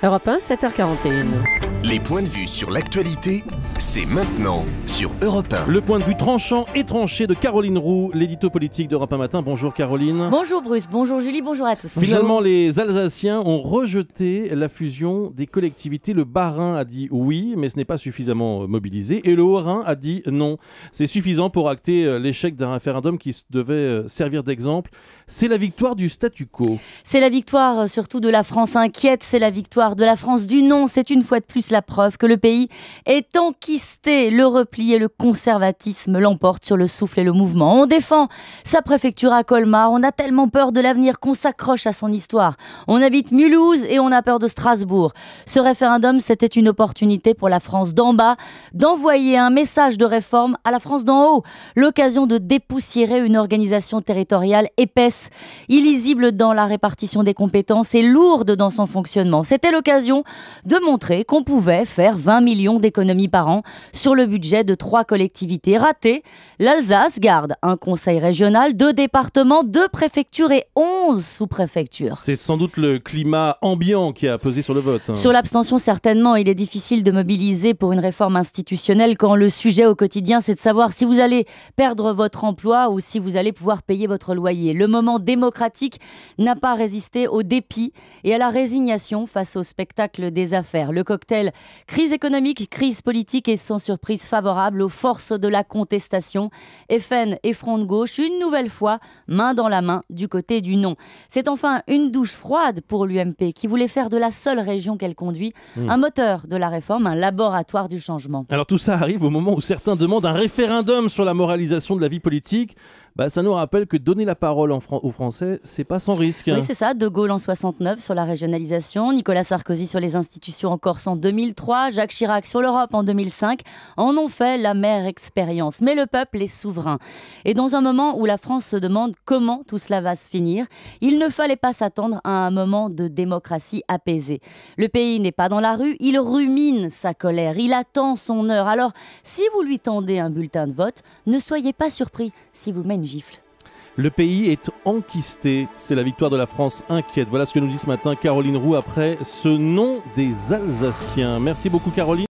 Europe 1, 7h41. Les points de vue sur l'actualité, c'est maintenant sur Europe 1. Le point de vue tranchant et tranché de Caroline Roux, l'édito politique d'Europe 1 Matin. Bonjour Caroline. Bonjour Bruce, bonjour Julie, bonjour à tous. Finalement, les Alsaciens ont rejeté la fusion des collectivités. Le Bas-Rhin a dit oui, mais ce n'est pas suffisamment mobilisé. Et le Haut-Rhin a dit non. C'est suffisant pour acter l'échec d'un référendum qui devait servir d'exemple. C'est la victoire du statu quo. C'est la victoire surtout de la France inquiète, c'est la victoire de la France du non. C'est une fois de plus la preuve que le pays est enquisté. Le repli et le conservatisme l'emportent sur le souffle et le mouvement. On défend sa préfecture à Colmar. On a tellement peur de l'avenir qu'on s'accroche à son histoire. On habite Mulhouse et on a peur de Strasbourg. Ce référendum, c'était une opportunité pour la France d'en bas d'envoyer un message de réforme à la France d'en haut. L'occasion de dépoussiérer une organisation territoriale épaisse, illisible dans la répartition des compétences et lourde dans son fonctionnement. C'était l'occasion de montrer qu'on pouvait faire 20 millions d'économies par an sur le budget de 3 collectivités. Raté, l'Alsace garde un conseil régional, 2 départements, 2 préfectures et 11 sous-préfectures. C'est sans doute le climat ambiant qui a pesé sur le vote. Sur l'abstention, certainement, il est difficile de mobiliser pour une réforme institutionnelle quand le sujet au quotidien, c'est de savoir si vous allez perdre votre emploi ou si vous allez pouvoir payer votre loyer. Le moment démocratique n'a pas résisté au dépit et à la résignation face au spectacle des affaires. Le cocktail crise économique, crise politique et sans surprise favorable aux forces de la contestation. FN et Front de gauche, une nouvelle fois, main dans la main du côté du non. C'est enfin une douche froide pour l'UMP qui voulait faire de la seule région qu'elle conduit un moteur de la réforme, un laboratoire du changement. Alors tout ça arrive au moment où certains demandent un référendum sur la moralisation de la vie politique. Ça nous rappelle que donner la parole aux Français, c'est pas sans risque. Oui, c'est ça. De Gaulle en 69 sur la régionalisation, Nicolas Sarkozy sur les institutions en Corse en 2003, Jacques Chirac sur l'Europe en 2005 en ont fait l'amère expérience. Mais le peuple est souverain. Et dans un moment où la France se demande comment tout cela va se finir, il ne fallait pas s'attendre à un moment de démocratie apaisée. Le pays n'est pas dans la rue, il rumine sa colère, il attend son heure. Alors, si vous lui tendez un bulletin de vote, ne soyez pas surpris si vous met une gifle. Le pays est enquisté, c'est la victoire de la France inquiète. Voilà ce que nous dit ce matin Caroline Roux après ce nom des Alsaciens. Merci beaucoup Caroline.